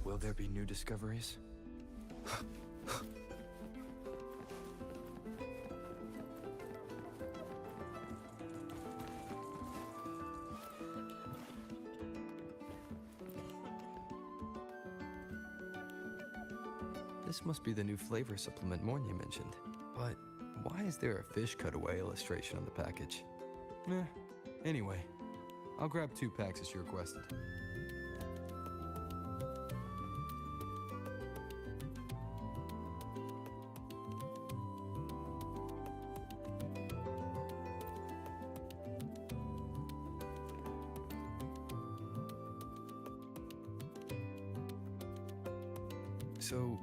Will there be new discoveries? This must be the new flavor supplement Mornia mentioned. But why is there a fish cutaway illustration on the package? Anyway, I'll grab 2 packs as you requested. So,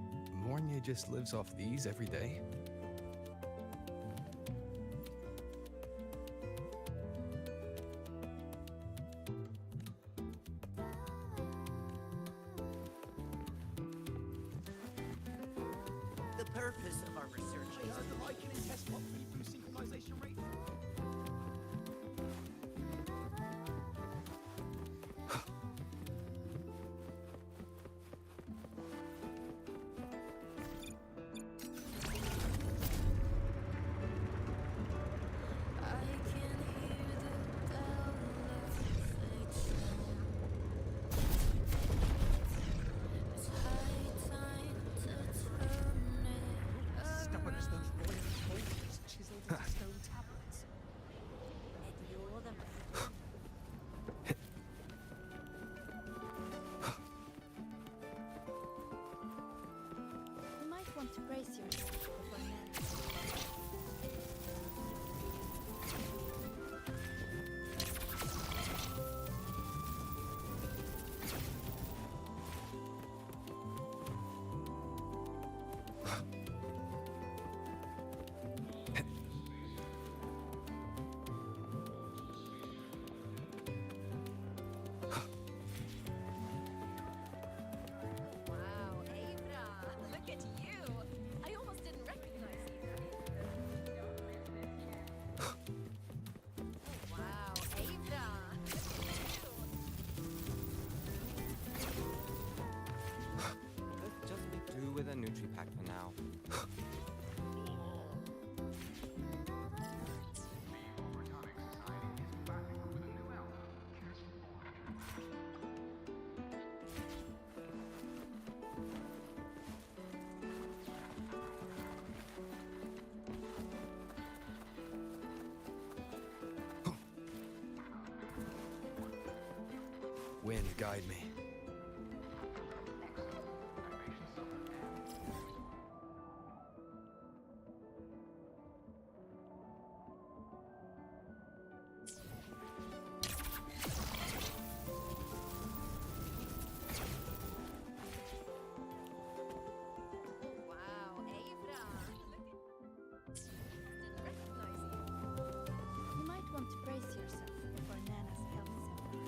Mornia just lives off these every day? The purpose of our research is the Viking test what the synchronization rate. Stubborn as those royal toys chiseled into stone tablets. ignore them. You might want to brace yourself before men. Wow, Abra, look at you. I almost didn't recognize you. Oh, wow, Abra, look at you. Let's just make do with a Nutri-Pack for now. Wind, guide me. Wow, Abra, look at didn't recognize you. You might want to brace yourself before Nana's health center.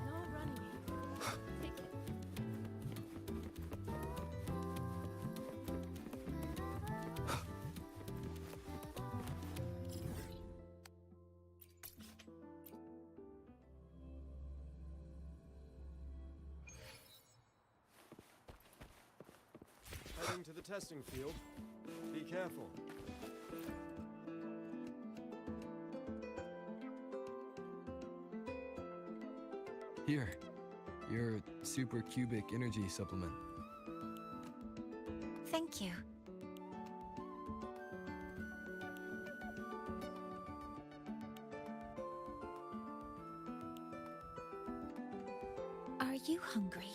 No running, Abra. Take it. Heading to the testing field. Be careful. Here, your super cubic energy supplement. Thank you. Are you hungry?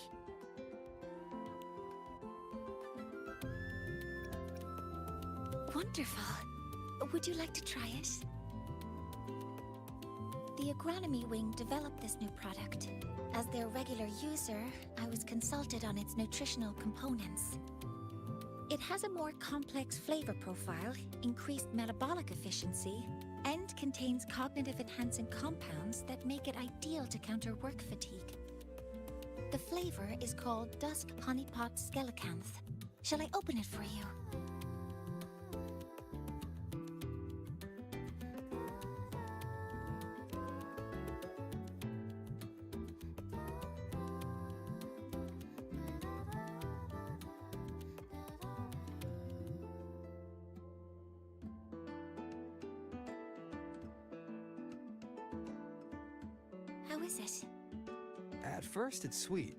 Wonderful. Would you like to try it? The agronomy wing developed this new product, As their regular user, I was consulted on its nutritional components. It has a more complex flavor profile, increased metabolic efficiency, and contains cognitive-enhancing compounds that make it ideal to counter work fatigue. The flavor is called Dusk Honeypot Skelecanth. Shall I open it for you? How is it? At first, it's sweet,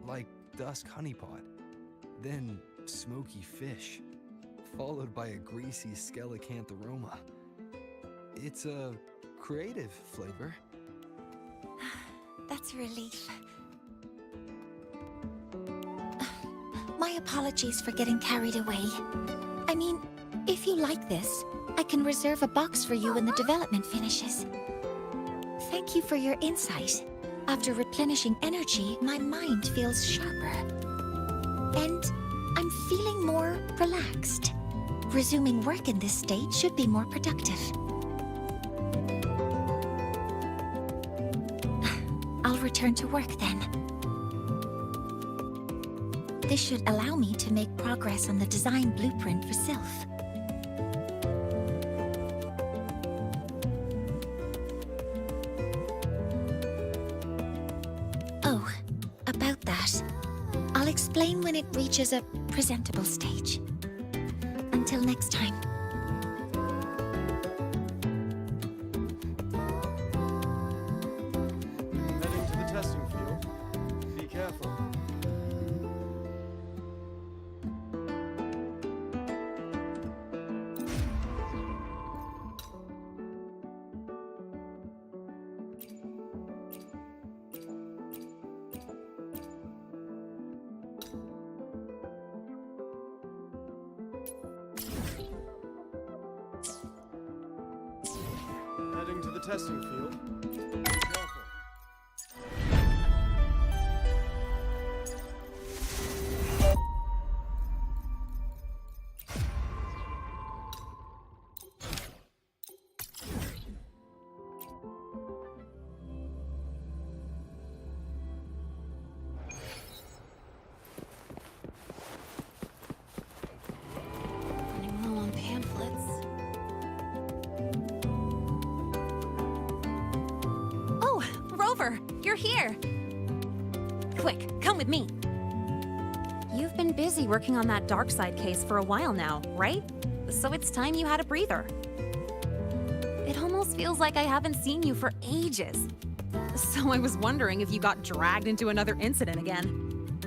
like dusk honeypot. Then smoky fish, followed by a greasy skelecanth aroma. It's a creative flavor. That's a relief. My apologies for getting carried away. I mean, if you like this, I can reserve a box for you when the development finishes. Thank you for your insight. After replenishing energy, my mind feels sharper. And I'm feeling more relaxed. Resuming work in this state should be more productive. I'll return to work then. This should allow me to make progress on the design blueprint for Sylph. Oh, about that. I'll explain when it reaches a presentable stage. Until next time. Heading to the testing field. Be careful. Heading to the testing field. Be careful. Running low on pamphlets. Oh, Rover, you're here. Quick, come with me. You've been busy working on that dark side case for a while now, right? So it's time you had a breather. It almost feels like I haven't seen you for ages. So I was wondering if you got dragged into another incident again.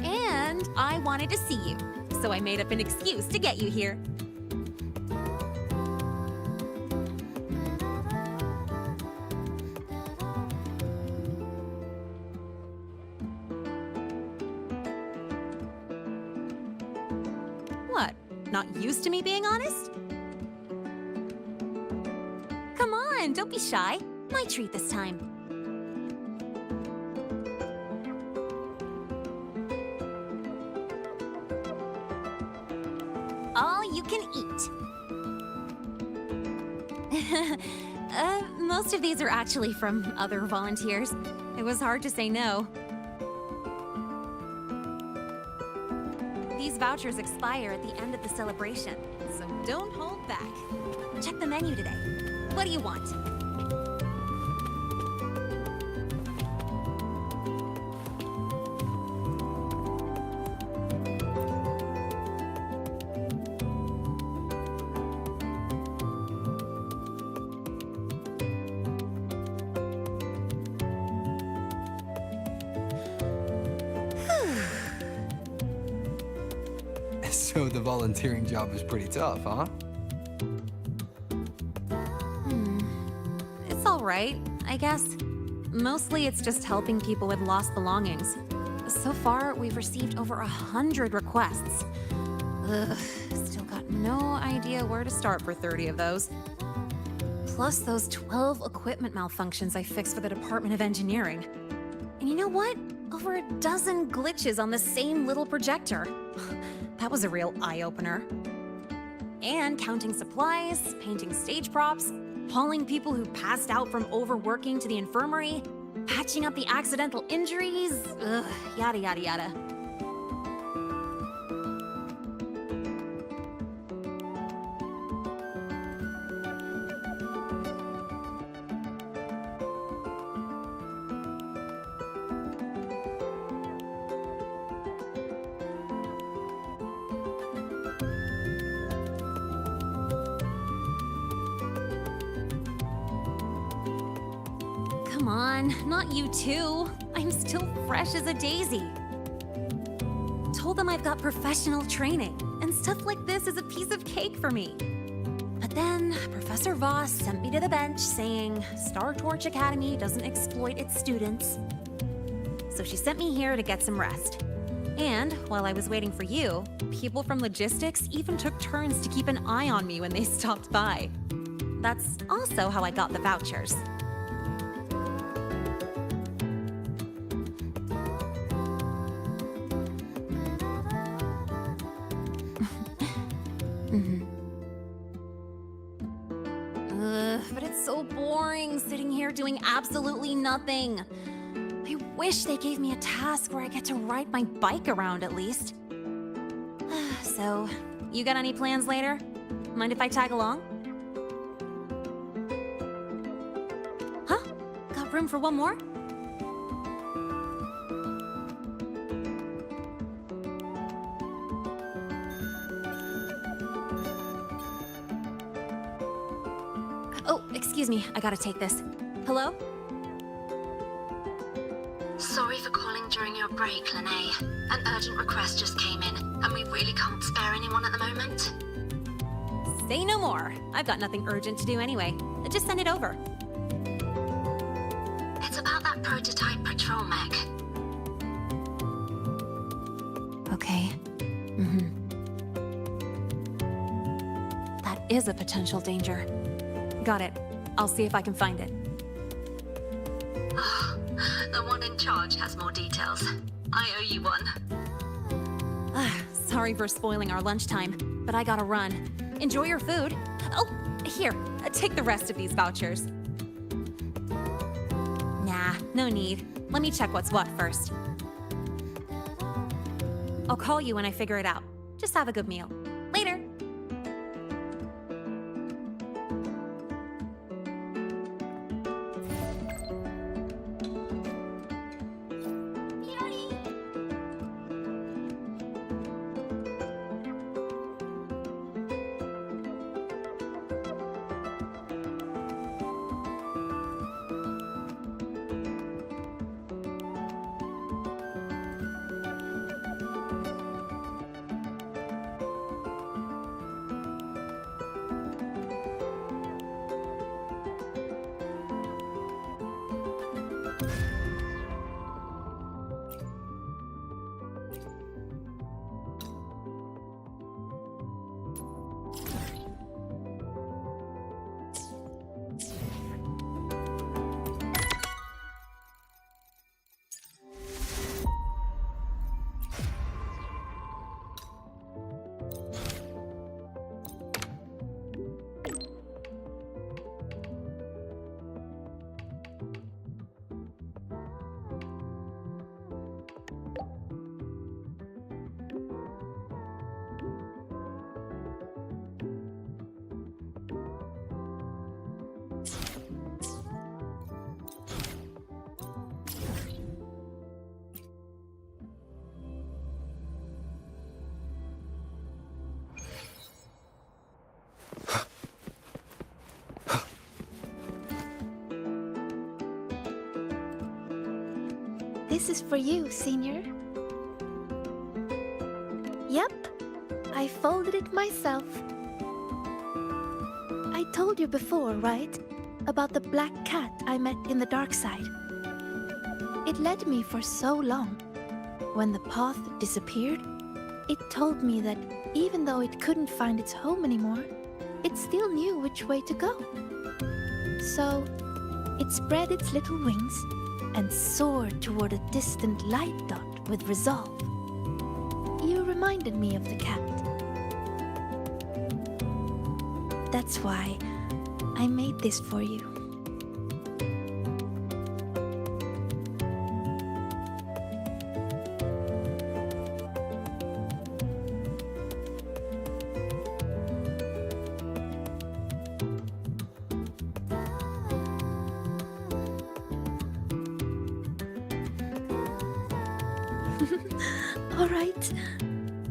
And I wanted to see you, so I made up an excuse to get you here. What? Not used to me being honest? Come on, don't be shy. My treat this time. All you can eat. Most of these are actually from other volunteers. It was hard to say no. These vouchers expire at the end of the celebration, so don't hold back. Check the menu today. What do you want? So the volunteering job is pretty tough, huh? It's all right, I guess. Mostly it's just helping people with lost belongings. So far, we've received over 100 requests. Ugh, still got no idea where to start for 30 of those. Plus those 12 equipment malfunctions I fixed for the Department of Engineering. And you know what? Over a dozen glitches on the same little projector. That was a real eye-opener. And counting supplies, painting stage props, hauling people who passed out from overworking to the infirmary, patching up the accidental injuries, ugh, yada yada yada. Come on, not you too. I'm still fresh as a daisy. Told them I've got professional training, and stuff like this is a piece of cake for me. But then, Professor Voss sent me to the bench saying Star Torch Academy doesn't exploit its students. So she sent me here to get some rest. And while I was waiting for you, people from logistics even took turns to keep an eye on me when they stopped by. That's also how I got the vouchers. But it's so boring sitting here doing absolutely nothing. I wish they gave me a task where I get to ride my bike around at least. So, you got any plans later? Mind if I tag along? Huh? Got room for one more? Oh, excuse me, I gotta take this. Hello? Sorry for calling during your break, Lene. An urgent request just came in, and we really can't spare anyone at the moment. Say no more. I've got nothing urgent to do anyway. Just send it over. It's about that prototype patrol mech. Okay. That is a potential danger. Got it. I'll see if I can find it. The one in charge has more details. I owe you one. Sorry for spoiling our lunchtime, but I gotta run. Enjoy your food. Oh, here, take the rest of these vouchers. Nah, no need. Let me check what's what first. I'll call you when I figure it out. Just have a good meal. Later. This is for you, Senior. Yep, I folded it myself. I told you before, right? About the black cat I met in the dark side. It led me for so long. When the path disappeared, it told me that even though it couldn't find its home anymore, it still knew which way to go. So, it spread its little wings and soar toward a distant light dot with resolve. You reminded me of the cat. That's why I made this for you. All right,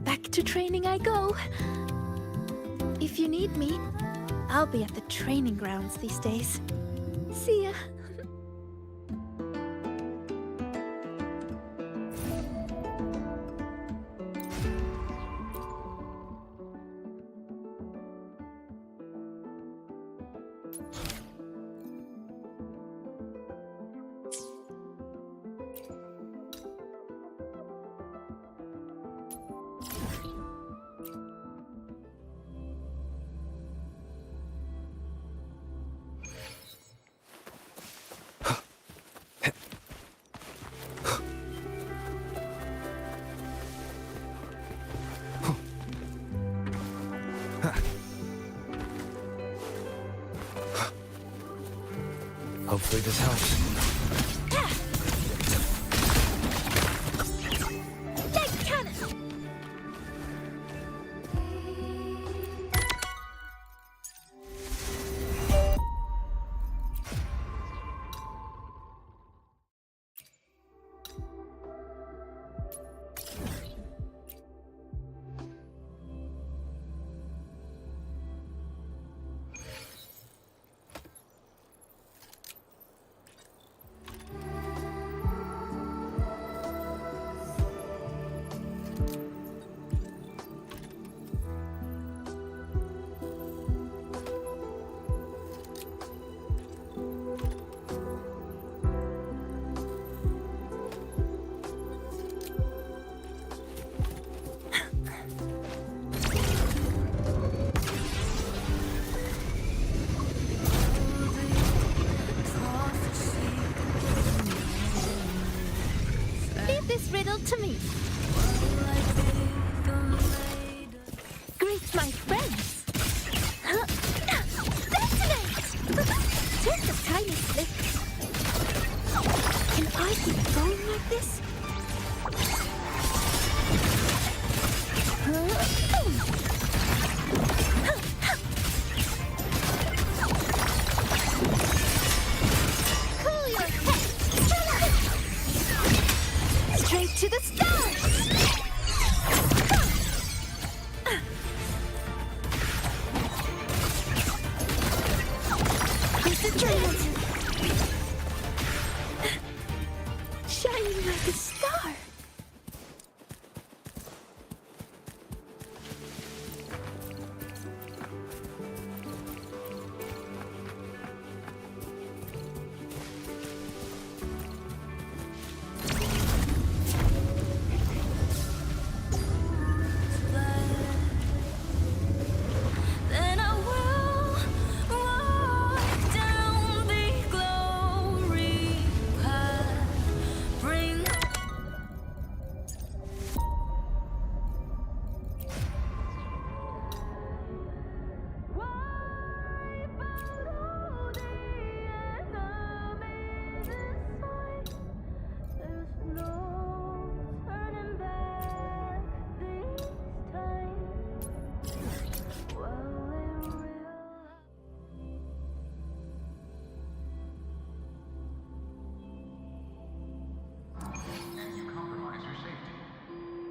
back to training I go. If you need me, I'll be at the training grounds these days. See ya. Hopefully this helps. Leg cannon! Leave this riddle to me. Greet my friends. Detonate! Just a tiny slip. Can I keep going like this? Cool your head. Straight to the stars! Concentrate! Shining like a star! Then I will walk down the glory path. Bring wipe out all the enemies inside. There's no turning back this time. Well, in real You compromise your safety.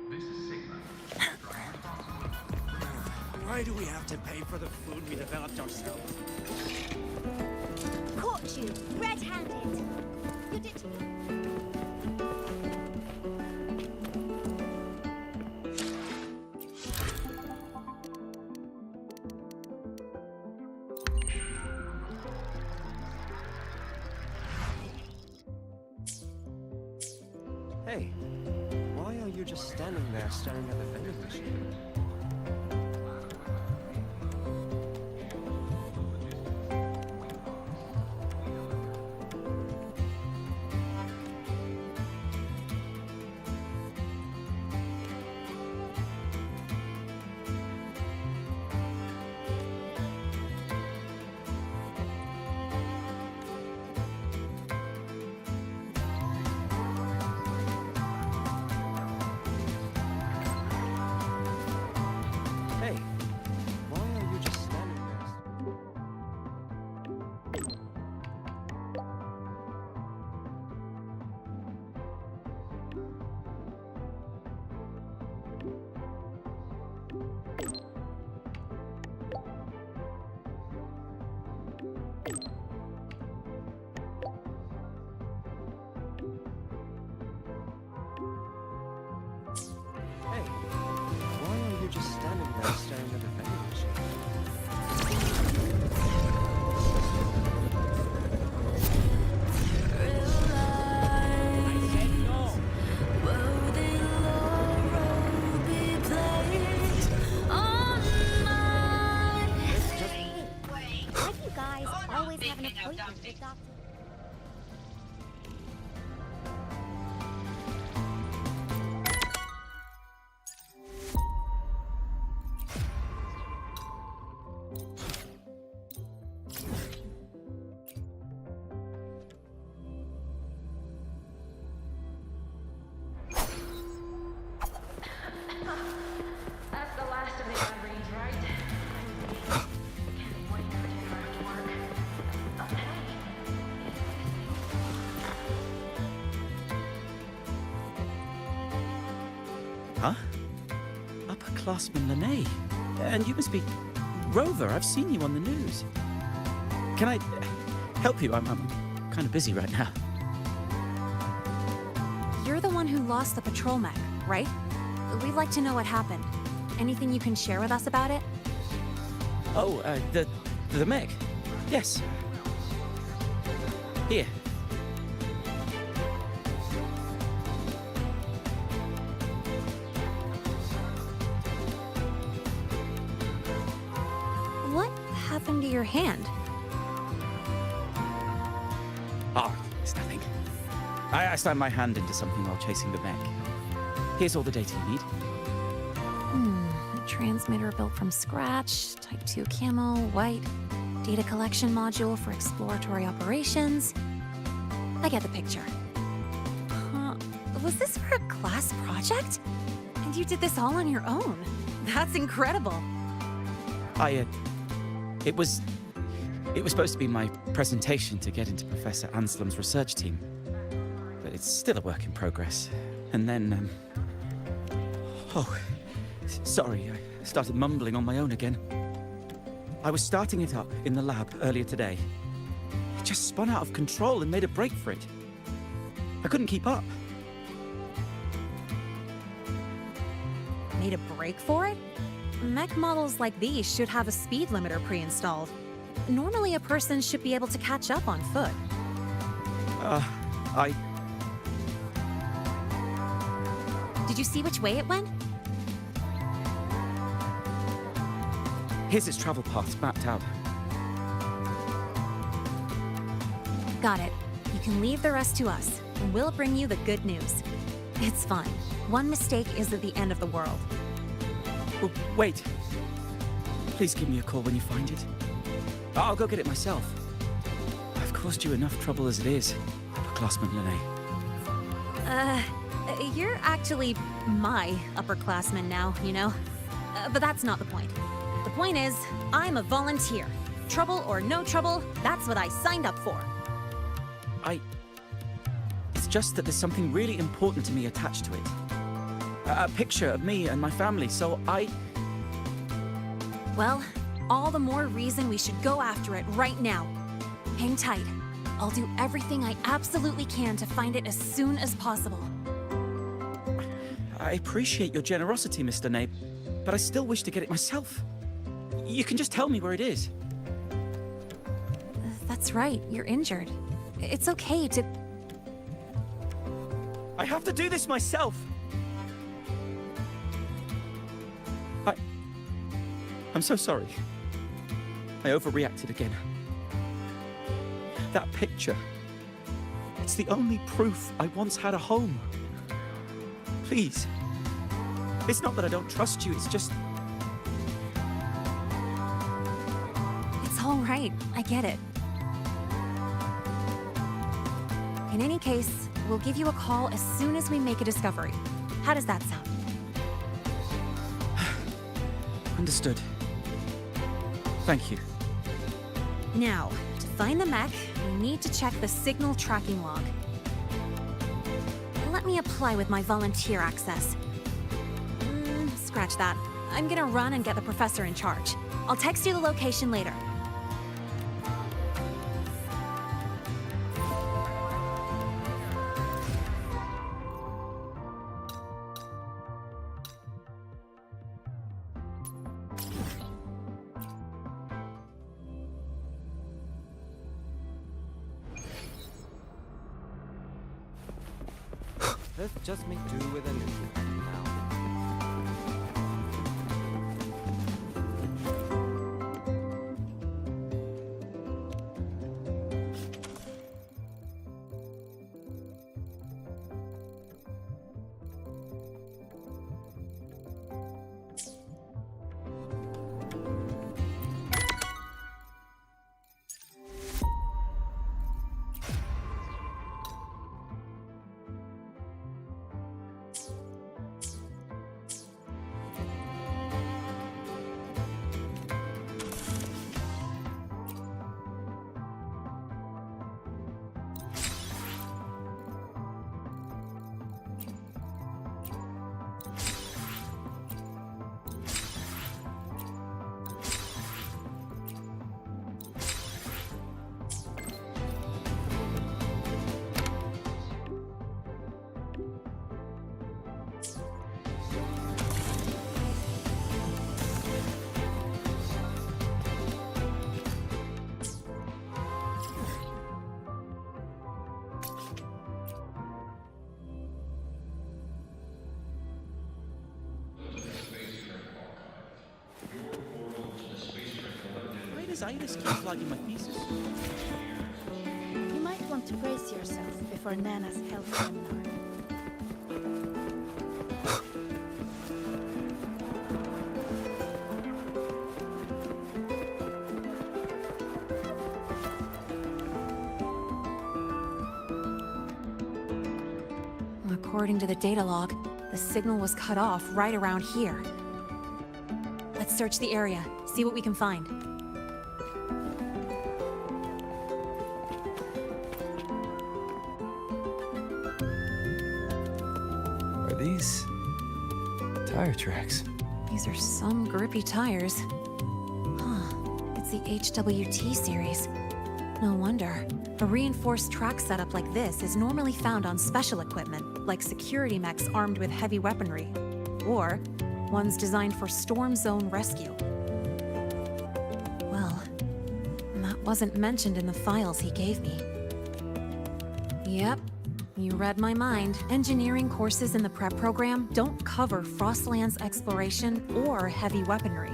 This is Sigma. Why do we have to pay for the food we developed ourselves? Caught you, red-handed. You did. Hey, why are you just standing there staring at the vending machine? Huh? Upperclassman Lene. And you must be Rover. I've seen you on the news. Can I help you? I'm kind of busy right now. You're the one who lost the patrol mech, right? We'd like to know what happened. Anything you can share with us about it? Oh, the mech. Yes. Here. What happened to your hand? Oh, it's nothing. I slammed my hand into something while chasing the mech. Here's all the data you need. A transmitter built from scratch, Type 2 camo, white, data collection module for exploratory operations. I get the picture. Was this for a class project? And you did this all on your own? That's incredible. It was supposed to be my presentation to get into Professor Anselm's research team. But it's still a work in progress. And then, sorry, I started mumbling on my own again. I was starting it up in the lab earlier today. It just spun out of control and made a break for it. I couldn't keep up. Made a break for it? Mech models like these should have a speed limiter pre-installed. Normally a person should be able to catch up on foot. Did you see which way it went? Here's its travel paths mapped out. Got it. You can leave the rest to us, and we'll bring you the good news. It's fine. One mistake isn't the end of the world. Oh, wait. Please give me a call when you find it. I'll go get it myself. I've caused you enough trouble as it is, upperclassman Lene. You're actually my upperclassman now, you know? But that's not the point. The point is, I'm a volunteer. Trouble or no trouble, that's what I signed up for. It's just that there's something really important to me attached to it. A picture of me and my family, so Well, all the more reason we should go after it right now. Hang tight. I'll do everything I absolutely can to find it as soon as possible. I appreciate your generosity, Mr. Nabe, but I still wish to get it myself. You can just tell me where it is. That's right, you're injured. It's okay to... I have to do this myself! I'm so sorry. I overreacted again. That picture. It's the only proof I once had a home. Please. It's not that I don't trust you, it's just... It's all right, I get it. In any case, we'll give you a call as soon as we make a discovery. How does that sound? Understood. Thank you. Now, to find the mech, we need to check the signal tracking log. Let me apply with my volunteer access. Scratch that. I'm gonna run and get the professor in charge. I'll text you the location later. Let's just make do with a little now. scientists keep flagging my thesis. You might want to brace yourself before Nana's health seminar. According to the data log, the signal was cut off right around here. Let's search the area, see what we can find. Are these tire tracks? These are some grippy tires. Huh, it's the HWT series. No wonder. A reinforced track setup like this is normally found on special equipment, like security mechs armed with heavy weaponry, or ones designed for storm zone rescue. Well, that wasn't mentioned in the files he gave me. Yep, you read my mind. Engineering courses in the prep program don't cover Frostland's exploration or heavy weaponry.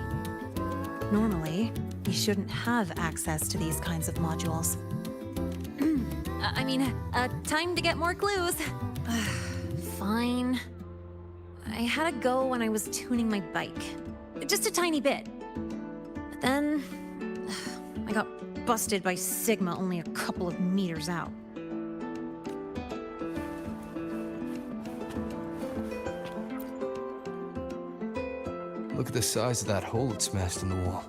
Normally, you shouldn't have access to these kinds of modules. Time to get more clues. Fine. I had to go when I was tuning my bike. Just a tiny bit. But then... I got busted by Sigma only a couple of meters out. Look at the size of that hole it smashed in the wall.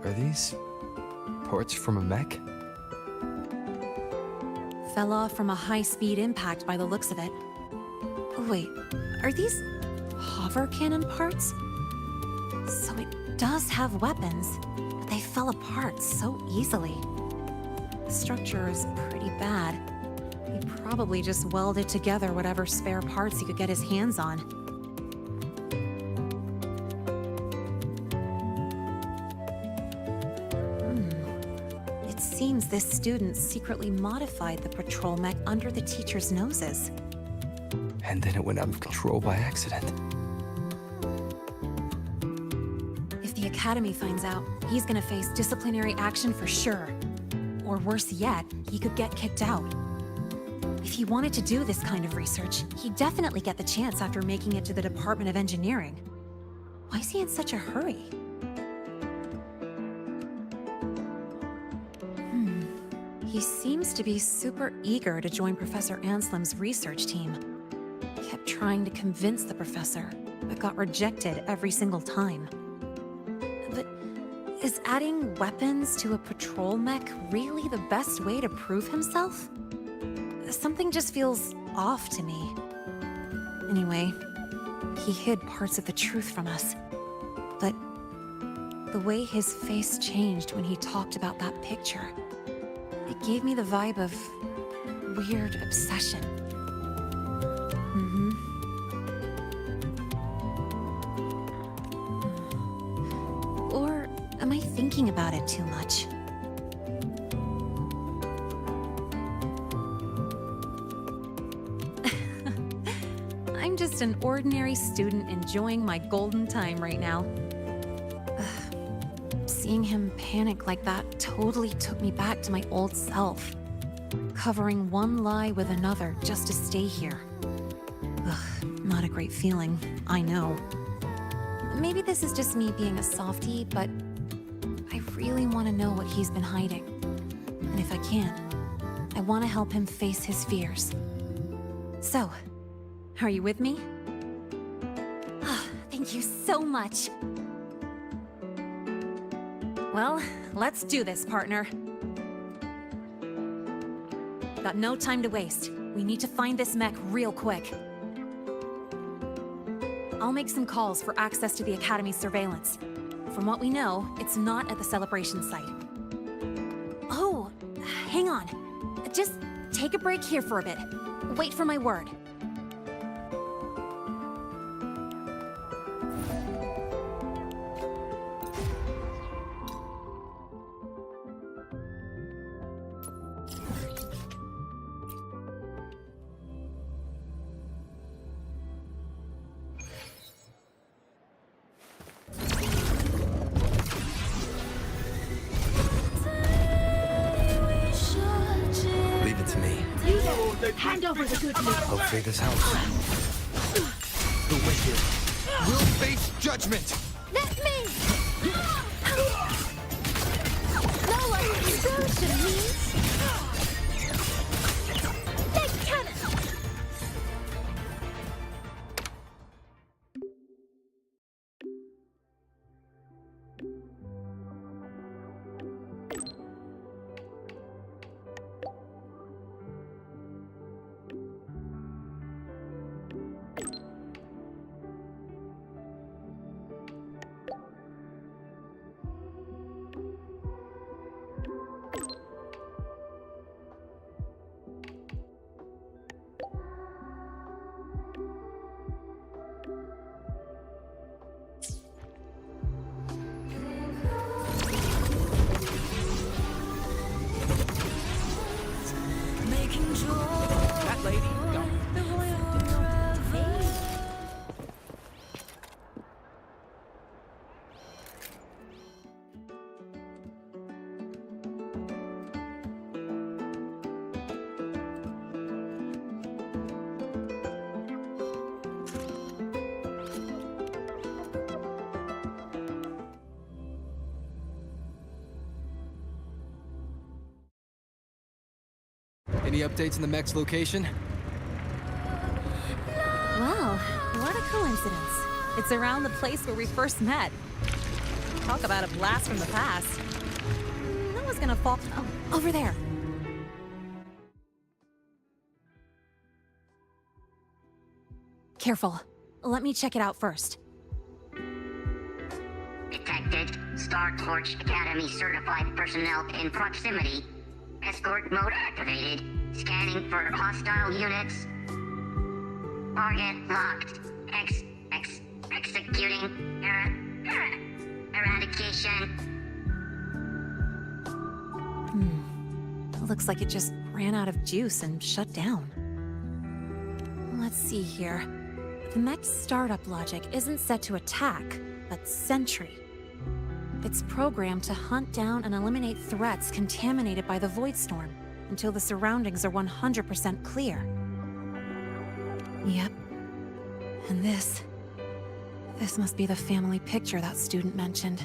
Are these parts from a mech? Fell off from a high-speed impact by the looks of it. Oh, wait, are these hover cannon parts? So it does have weapons, but they fell apart so easily. The structure is pretty bad. He probably just welded together whatever spare parts he could get his hands on. It seems this student secretly modified the patrol mech under the teacher's noses. And then it went out of control by accident. If the Academy finds out, he's gonna face disciplinary action for sure. Or worse yet, he could get kicked out. If he wanted to do this kind of research, he'd definitely get the chance after making it to the Department of Engineering. Why is he in such a hurry? He seems to be super eager to join Professor Anslim's research team. Kept trying to convince the professor, but got rejected every single time. But is adding weapons to a patrol mech really the best way to prove himself? Something just feels off to me. Anyway, he hid parts of the truth from us. But the way his face changed when he talked about that picture, it gave me the vibe of weird obsession. Or am I thinking about it too much? I'm just an ordinary student enjoying my golden time right now. Seeing him panic like that totally took me back to my old self. Covering one lie with another just to stay here. Ugh, not a great feeling, I know. Maybe this is just me being a softie, but I really want to know what he's been hiding. And if I can, I want to help him face his fears. So, are you with me? Thank you so much. Well, let's do this, partner. Got no time to waste. We need to find this mech real quick. I'll make some calls for access to the Academy's surveillance. From what we know, it's not at the celebration site. Oh, hang on. Just take a break here for a bit. Wait for my word. Hand over the good news. Hopefully this helps. The wicked will face judgment! Let me! Know what explosion means? Leg cannon! That lady gone. Any updates on the mech's location? Wow, what a coincidence. It's around the place where we first met. Talk about a blast from the past. No one's gonna fall. Oh, over there. Careful. Let me check it out first. Detected. Star Torch Academy certified personnel in proximity. Escort mode activated. Scanning for hostile units. Target locked. Executing. Eradication. Looks like it just ran out of juice and shut down. Let's see here. The mech's startup logic isn't set to attack, but sentry. It's programmed to hunt down and eliminate threats contaminated by the Void Storm until the surroundings are 100% clear. Yep. And this must be the family picture that student mentioned.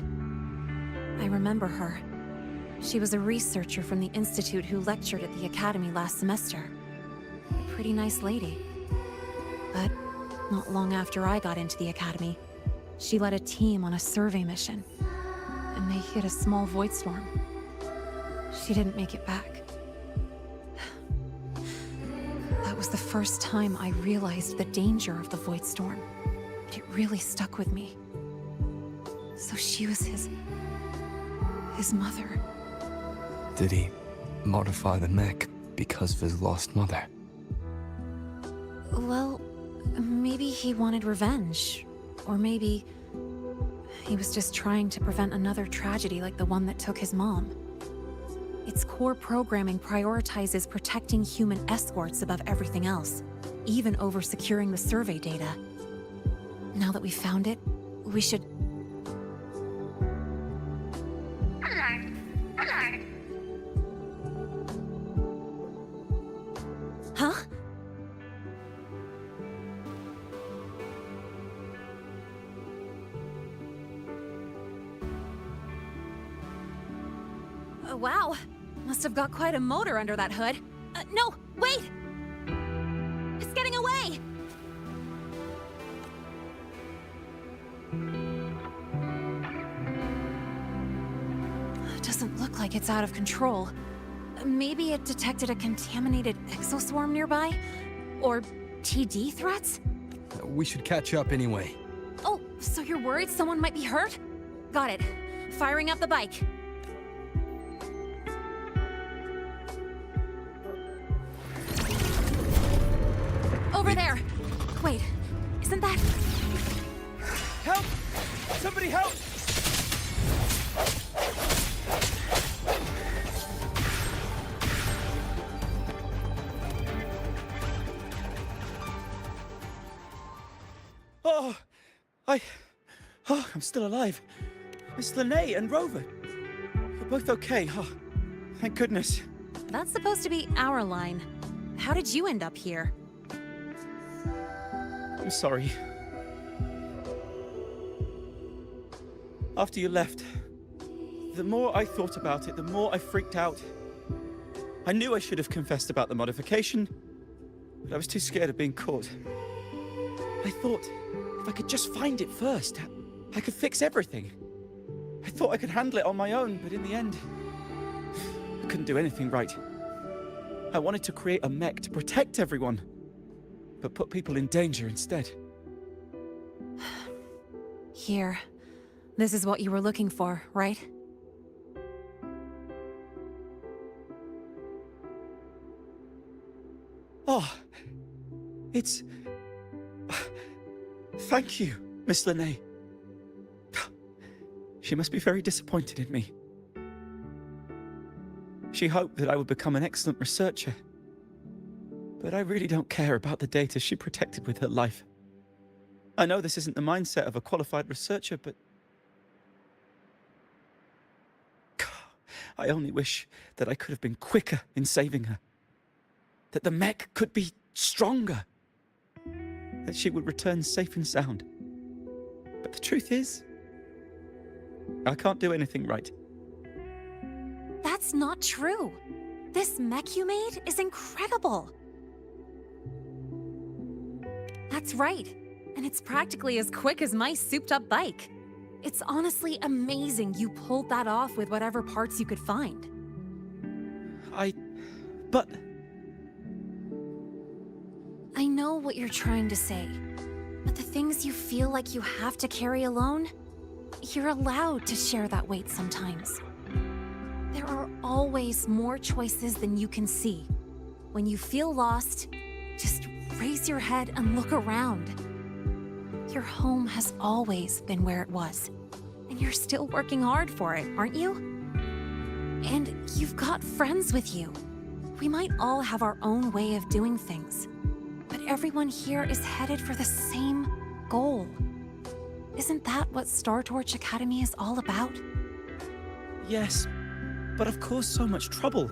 I remember her. She was a researcher from the institute who lectured at the academy last semester. A pretty nice lady. But not long after I got into the academy, she led a team on a survey mission. And they hit a small void storm. She didn't make it back. That was the first time I realized the danger of the void storm. It really stuck with me. So she was his mother. Did he modify the mech because of his lost mother? Well, maybe he wanted revenge. Or maybe he was just trying to prevent another tragedy like the one that took his mom. Its core programming prioritizes protecting human escorts above everything else, even over securing the survey data. Now that we found it, we should... Alert! Alert! Huh? Wow, must have got quite a motor under that hood. No, wait! It's getting away! It doesn't look like it's out of control. Maybe it detected a contaminated exoswarm nearby? Or TD threats? We should catch up anyway. Oh, so you're worried someone might be hurt? Got it. Firing up the bike. Over there! Wait, isn't that... Help! Somebody help! I'm still alive. Miss Lene and Rover. You're both okay. Oh, thank goodness. That's supposed to be our line. How did you end up here? I'm sorry. After you left, the more I thought about it, the more I freaked out. I knew I should have confessed about the modification, but I was too scared of being caught. I thought if I could just find it first, I could fix everything. I thought I could handle it on my own, but in the end, I couldn't do anything right. I wanted to create a mech to protect everyone, but put people in danger instead. Here. This is what you were looking for, right? Oh, it's... Thank you, Miss Linnae. She must be very disappointed in me. She hoped that I would become an excellent researcher. But I really don't care about the data she protected with her life. I know this isn't the mindset of a qualified researcher, but... I only wish that I could have been quicker in saving her. That the mech could be stronger. That she would return safe and sound. But the truth is, I can't do anything right. That's not true. This mech you made is incredible. That's right. And it's practically as quick as my souped-up bike. It's honestly amazing you pulled that off with whatever parts you could find. But... I know what you're trying to say, but the things you feel like you have to carry alone, you're allowed to share that weight sometimes. There are always more choices than you can see. When you feel lost, just raise your head and look around. Your home has always been where it was, and you're still working hard for it, aren't you? And you've got friends with you. We might all have our own way of doing things, but everyone here is headed for the same goal. Isn't that what Star Torch Academy is all about? Yes, but of course so much trouble.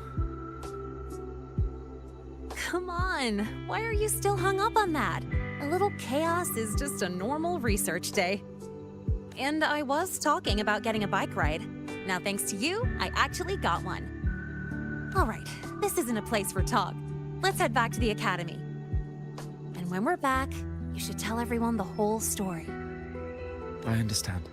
Come on, why are you still hung up on that? A little chaos is just a normal research day. And I was talking about getting a bike ride. Now thanks to you, I actually got one. All right, this isn't a place for talk. Let's head back to the academy. And when we're back, you should tell everyone the whole story. I understand.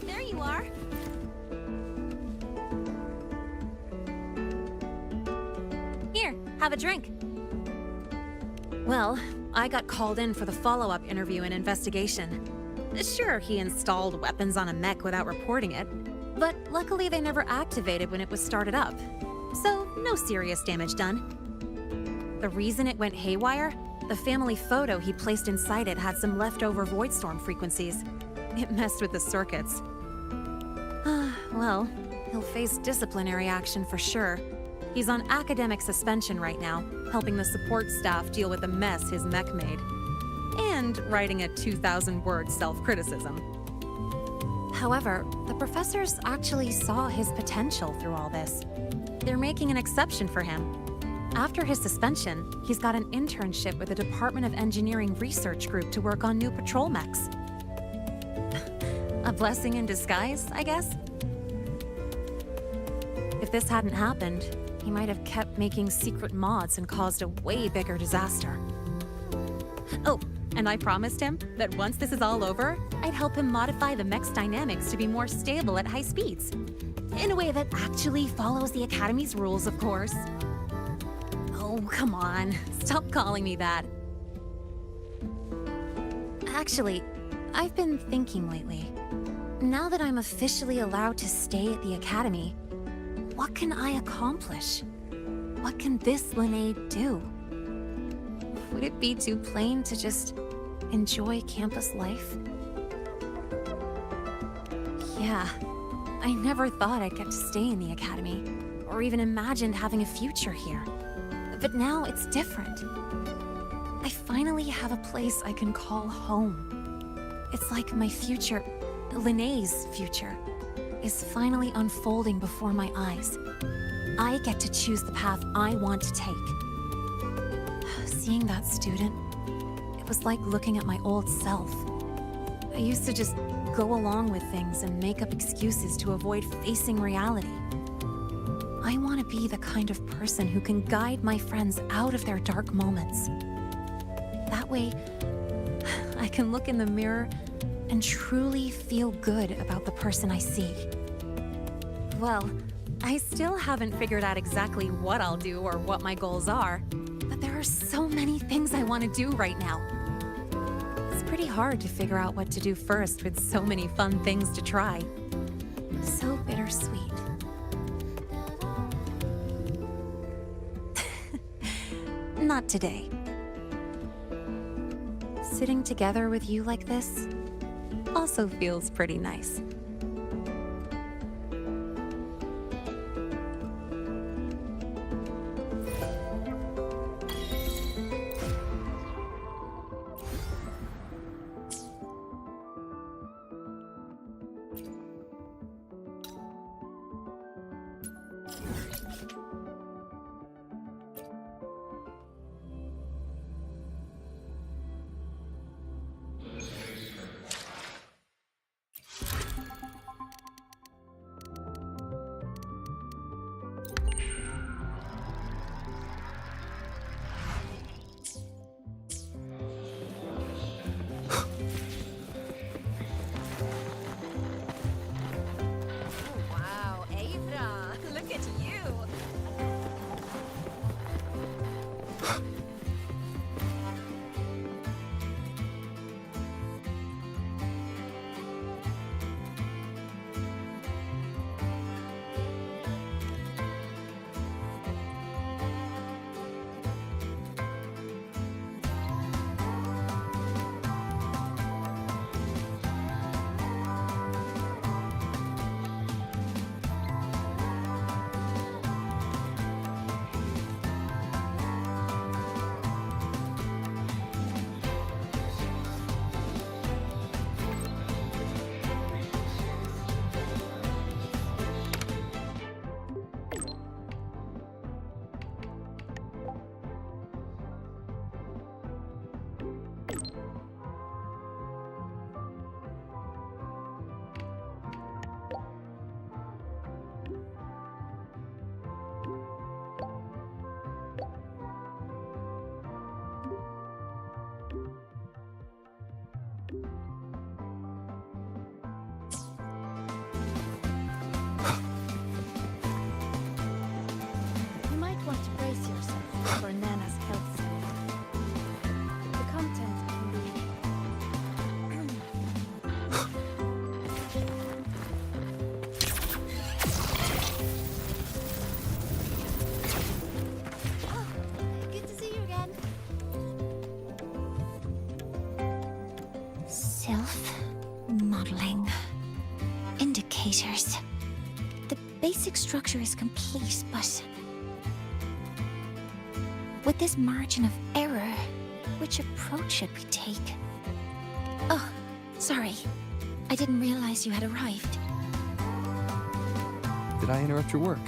There you are. Here, have a drink. Well, I got called in for the follow-up interview and investigation. Sure, he installed weapons on a mech without reporting it, but luckily they never activated when it was started up. So, no serious damage done. The reason it went haywire? The family photo he placed inside it had some leftover voidstorm frequencies. It messed with the circuits. Well, he'll face disciplinary action for sure. He's on academic suspension right now, helping the support staff deal with the mess his mech made. And writing a 2,000-word self-criticism. However, the professors actually saw his potential through all this. They're making an exception for him. After his suspension, he's got an internship with the Department of Engineering research group to work on new patrol mechs. A blessing in disguise, I guess? If this hadn't happened, he might have kept making secret mods and caused a way bigger disaster. Oh, and I promised him that once this is all over, I'd help him modify the mech's dynamics to be more stable at high speeds. In a way that actually follows the Academy's rules, of course. Oh, come on. Stop calling me that. Actually, I've been thinking lately. Now that I'm officially allowed to stay at the Academy, what can I accomplish? What can this Linnae do? Would it be too plain to just enjoy campus life? Yeah, I never thought I'd get to stay in the Academy, or even imagined having a future here. But now it's different. I finally have a place I can call home. It's like my future, Linnae's future, is finally unfolding before my eyes. I get to choose the path I want to take. Seeing that student, it was like looking at my old self. I used to just go along with things and make up excuses to avoid facing reality. I want to be the kind of person who can guide my friends out of their dark moments. That way, I can look in the mirror and truly feel good about the person I see. Well, I still haven't figured out exactly what I'll do or what my goals are, but there are so many things I want to do right now. It's pretty hard to figure out what to do first with so many fun things to try. So bittersweet. Not today. Sitting together with you like this also feels pretty nice. basic structure is complete, but... with this margin of error, which approach should we take? Oh, sorry. I didn't realize you had arrived. Did I interrupt your work?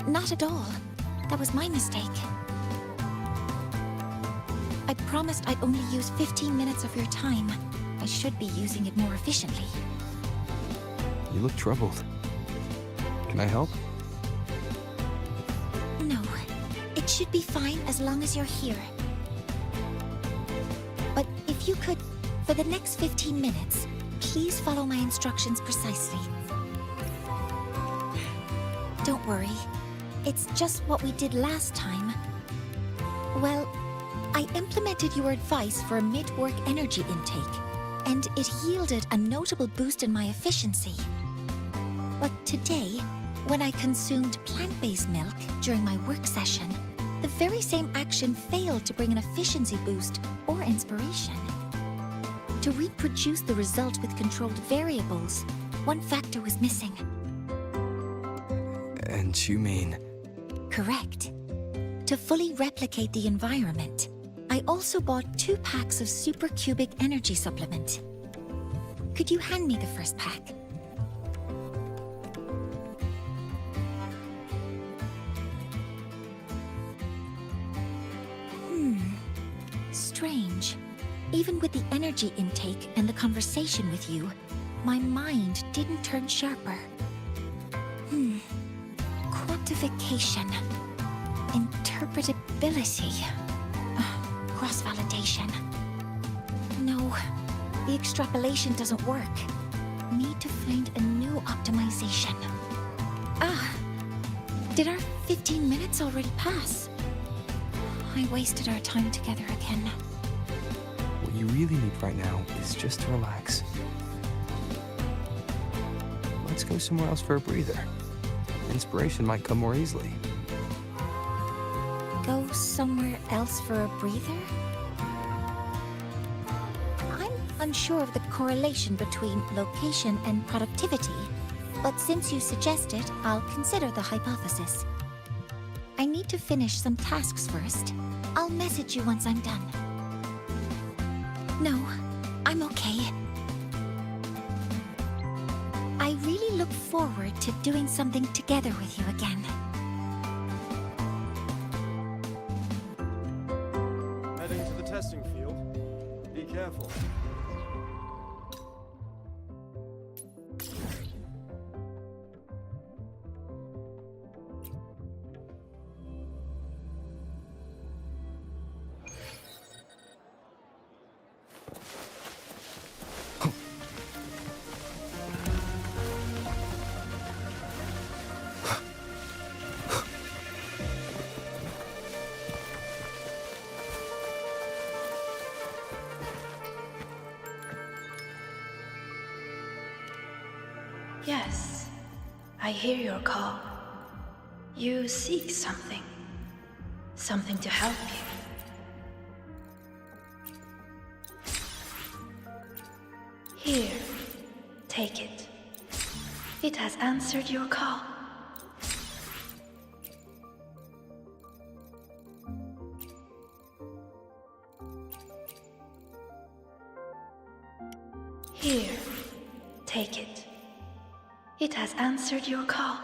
Not at all. That was my mistake. I promised I'd only use 15 minutes of your time. I should be using it more efficiently. You look troubled. Can I help? No. It should be fine as long as you're here. But if you could, for the next 15 minutes, please follow my instructions precisely. Don't worry. It's just what we did last time. Well, I implemented your advice for a mid-work energy intake, and it yielded a notable boost in my efficiency. But today, when I consumed plant-based milk during my work session, the very same action failed to bring an efficiency boost or inspiration. To reproduce the result with controlled variables, one factor was missing. And you mean... Correct. To fully replicate the environment, I also bought 2 packs of supercubic energy supplement. Could you hand me the first pack? Strange. Even with the energy intake and the conversation with you, my mind didn't turn sharper. Quantification. Interpretability. Cross-validation. No, the extrapolation doesn't work. Need to find a new optimization. Did our 15 minutes already pass? I wasted our time together again. What you really need right now is just to relax. Let's go somewhere else for a breather. Inspiration might come more easily. Go somewhere else for a breather? I'm unsure of the correlation between location and productivity, but since you suggest it, I'll consider the hypothesis. I need to finish some tasks first. I'll message you once I'm done. No, I'm okay. I really look forward to doing something together with you again. Heading to the testing field. Be careful. Yes, I hear your call. You seek something. Something to help you. Here, take it. It has answered your call. Here, take it. It has answered your call.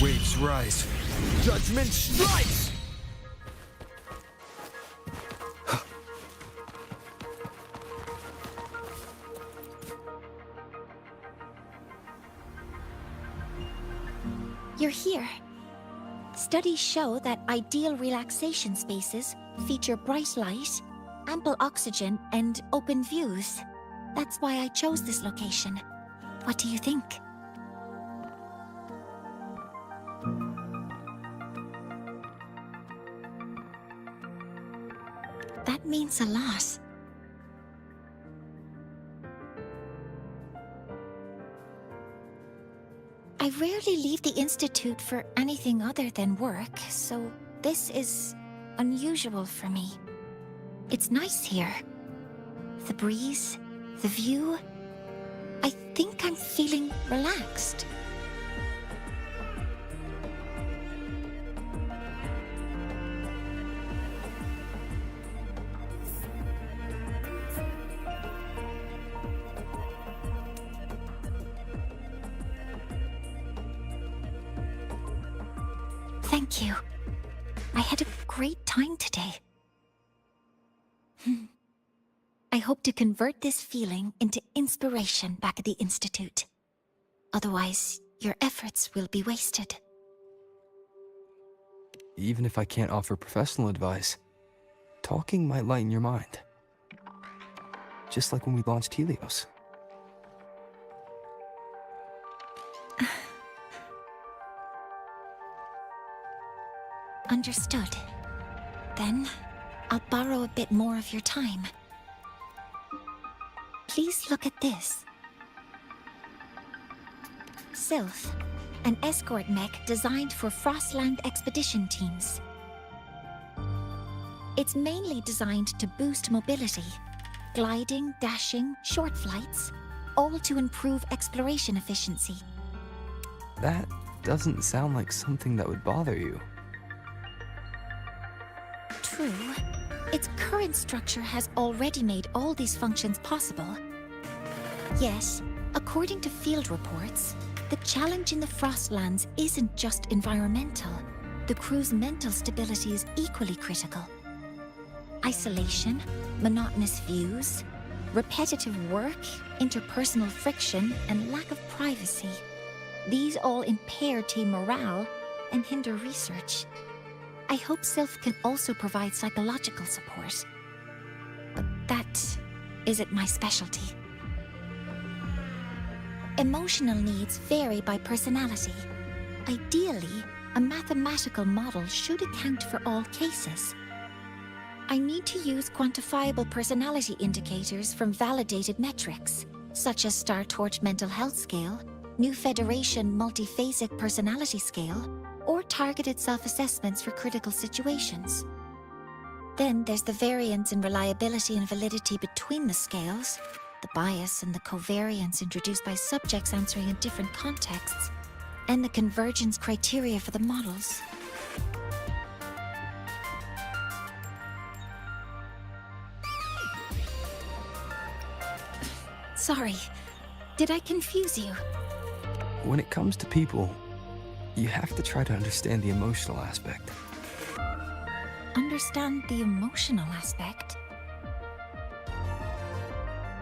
Waves rise. Judgment strikes! you're here. Studies show that ideal relaxation spaces feature bright light, ample oxygen, and open views. That's why I chose this location. What do you think? That means a lot. I rarely leave the Institute for anything other than work, so this is unusual for me. It's nice here. The breeze, the view. I think I'm feeling relaxed. Thank you. I had a great time today. I hope to convert this feeling into inspiration back at the Institute. Otherwise, your efforts will be wasted. Even if I can't offer professional advice, talking might lighten your mind. Just like when we launched Helios. Understood. Then, I'll borrow a bit more of your time. Please look at this. Sylph, an escort mech designed for Frostland expedition teams. It's mainly designed to boost mobility, gliding, dashing, short flights, all to improve exploration efficiency. That doesn't sound like something that would bother you. True. Its current structure has already made all these functions possible. Yet, according to field reports, the challenge in the Frostlands isn't just environmental. The crew's mental stability is equally critical. Isolation, monotonous views, repetitive work, interpersonal friction, and lack of privacy. These all impair team morale and hinder research. I hope Sylph can also provide psychological support. But that isn't my specialty. Emotional needs vary by personality. Ideally, a mathematical model should account for all cases. I need to use quantifiable personality indicators from validated metrics, such as Star Torch Mental Health Scale, New Federation Multiphasic Personality Scale, or targeted self-assessments for critical situations. Then there's the variance in reliability and validity between the scales, the bias and the covariance introduced by subjects answering in different contexts, and the convergence criteria for the models. Sorry, did I confuse you? When it comes to people, you have to try to understand the emotional aspect. Understand the emotional aspect?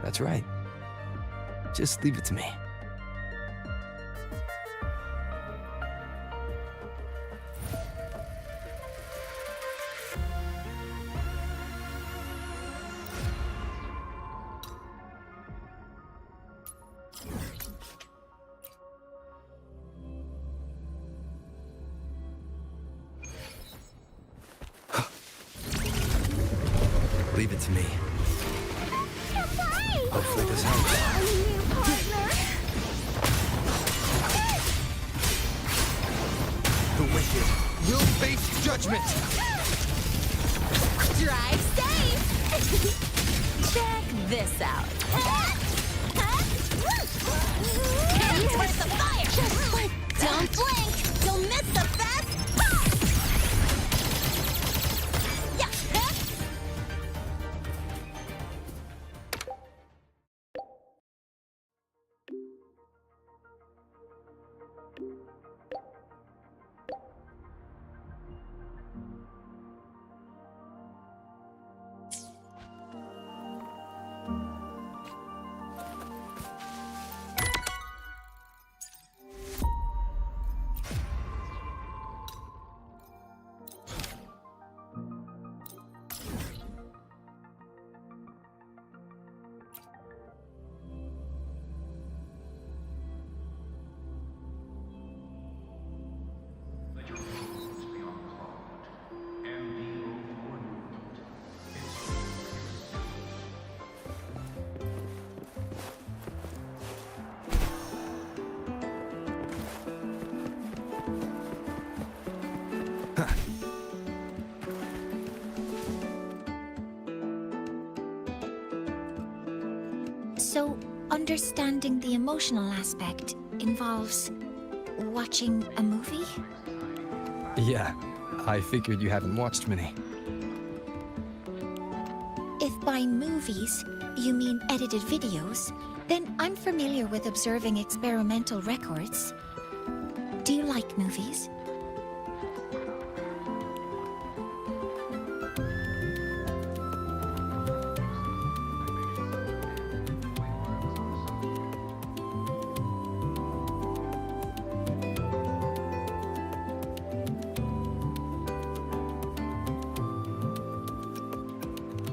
That's right. Just leave it to me. Leave it to me. Hopefully this helps. The wicked will face judgment! Drive safe! Check this out. Aim towards the fire! Just like don't blink! You'll miss the best part! Yeah. So, understanding the emotional aspect involves watching a movie? Yeah, I figured you haven't watched many. If by movies you mean edited videos, then I'm familiar with observing experimental records. Do you like movies?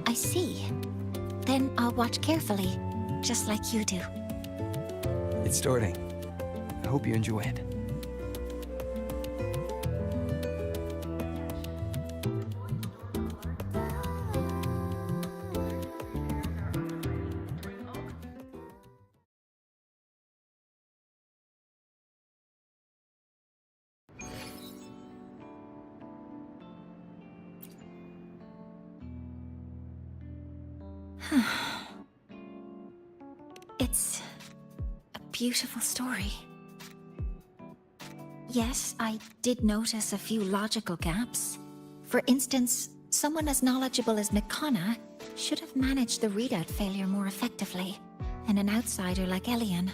I see. Then I'll watch carefully, just like you do. It's starting. I hope you enjoy it. It's a beautiful story. Yes, I did notice a few logical gaps. For instance, someone as knowledgeable as Mikana should have managed the readout failure more effectively, and an outsider like Elian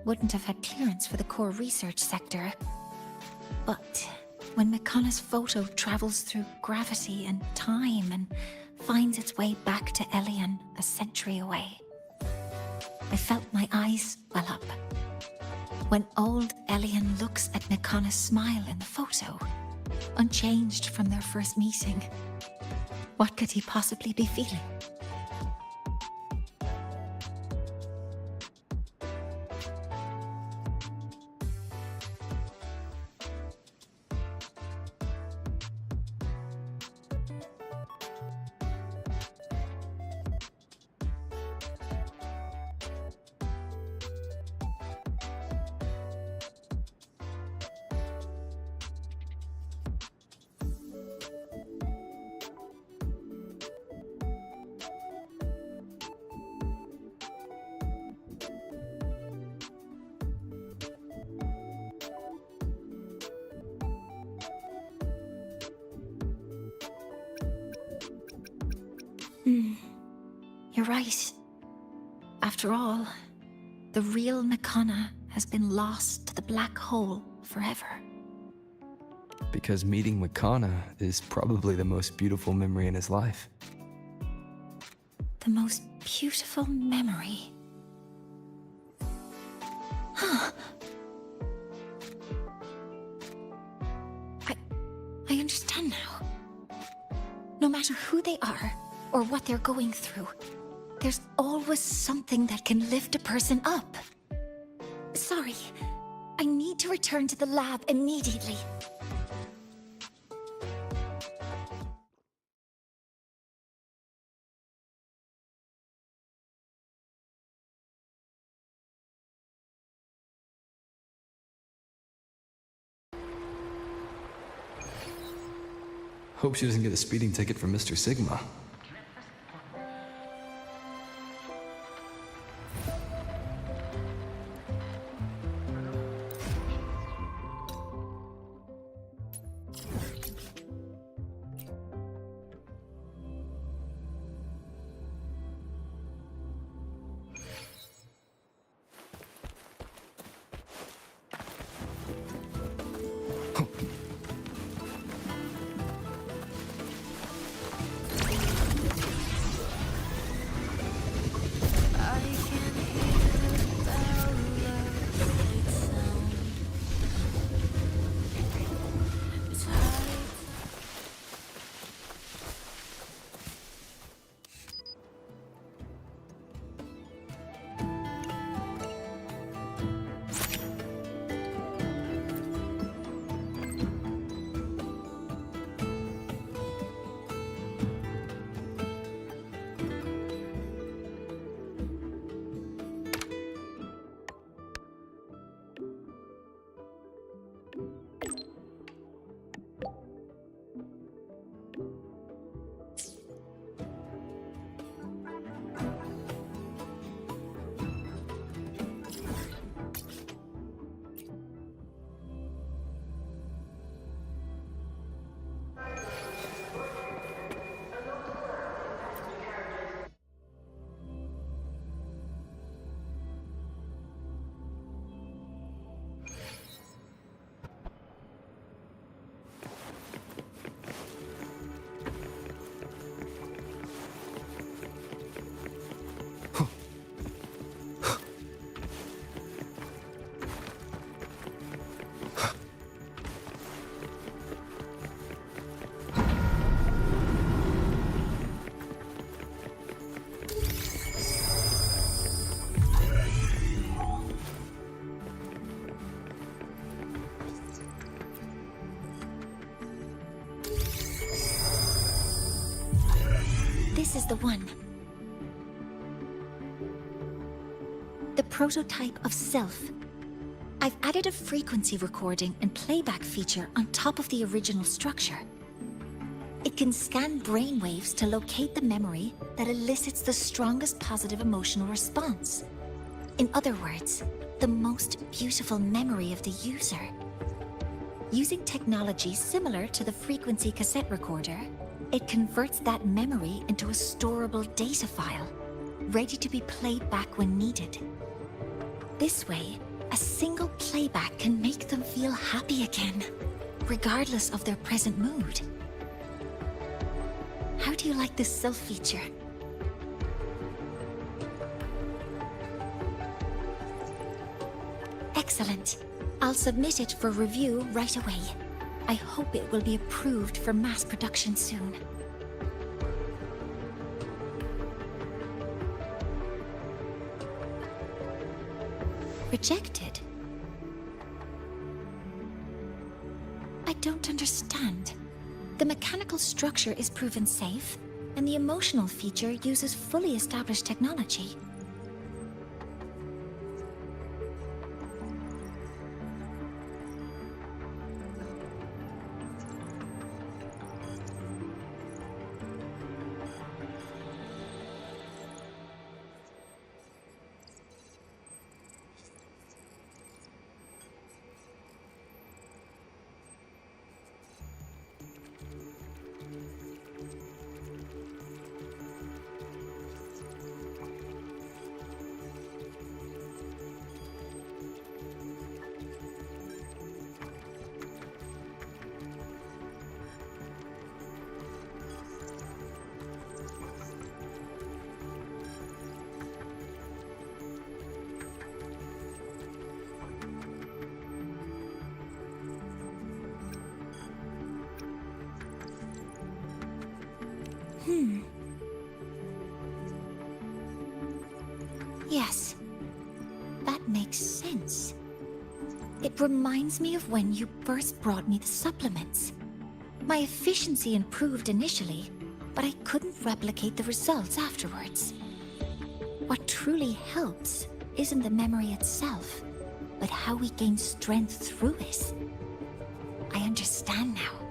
wouldn't have had clearance for the core research sector. But when Mikana's photo travels through gravity and time and finds its way back to Elian a century away, I felt my eyes well up. When old Elian looks at Mikana's smile in the photo, unchanged from their first meeting, what could he possibly be feeling? You're right. After all, the real Mikana has been lost to the black hole forever. Because meeting Mikana is probably the most beautiful memory in his life. The most beautiful memory. Huh. I understand now. No matter who they are, or what they're going through, there's always something that can lift a person up. Sorry, I need to return to the lab immediately. Hope she doesn't get a speeding ticket from Mr. Sigma. This is the one. The prototype of self. I've added a frequency recording and playback feature on top of the original structure. It can scan brainwaves to locate the memory that elicits the strongest positive emotional response. In other words, the most beautiful memory of the user. Using technology similar to the frequency cassette recorder, it converts that memory into a storable data file, ready to be played back when needed. This way, a single playback can make them feel happy again, regardless of their present mood. How do you like this self feature? Excellent. I'll submit it for review right away. I hope it will be approved for mass production soon. Rejected? I don't understand. The mechanical structure is proven safe, and the emotional feature uses fully established technology. Yes, that makes sense. It reminds me of when you first brought me the supplements. My efficiency improved initially, but I couldn't replicate the results afterwards. What truly helps isn't the memory itself, but how we gain strength through it. I understand now.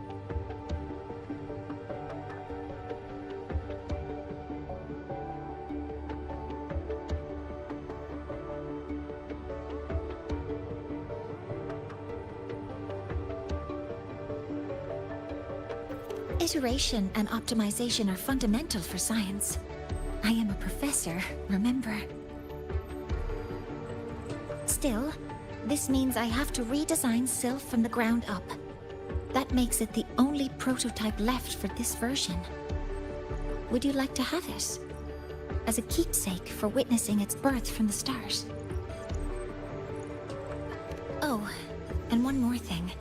Iteration and optimization are fundamental for science. I am a professor, remember? Still, this means I have to redesign Self from the ground up. That makes it the only prototype left for this version. Would you like to have it? As a keepsake for witnessing its birth from the start. Oh, and one more thing.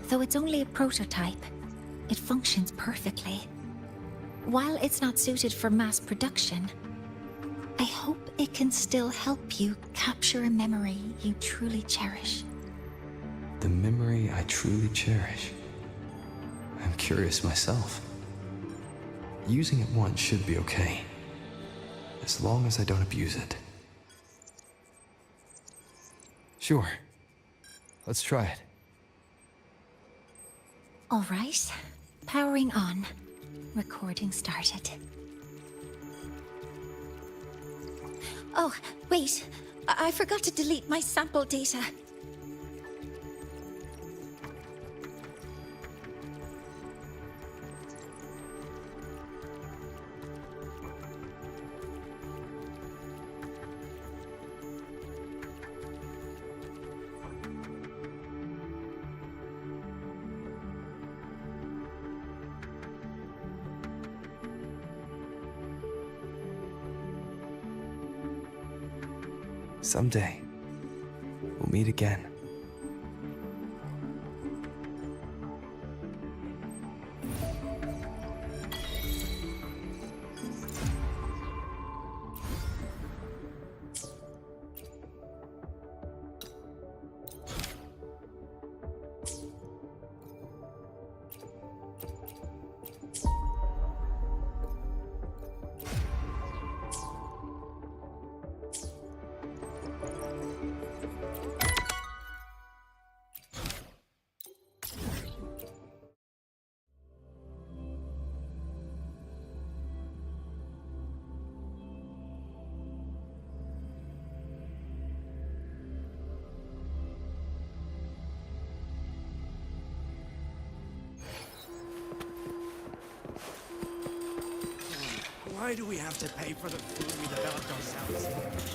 Though it's only a prototype, it functions perfectly. While it's not suited for mass production, I hope it can still help you capture a memory you truly cherish. The memory I truly cherish. I'm curious myself. Using it once should be okay, as long as I don't abuse it. Sure. Let's try it. All right. Powering on. Recording started. Oh, wait. I forgot to delete my sample data. Someday, we'll meet again. Why do we have to pay for the food we developed ourselves?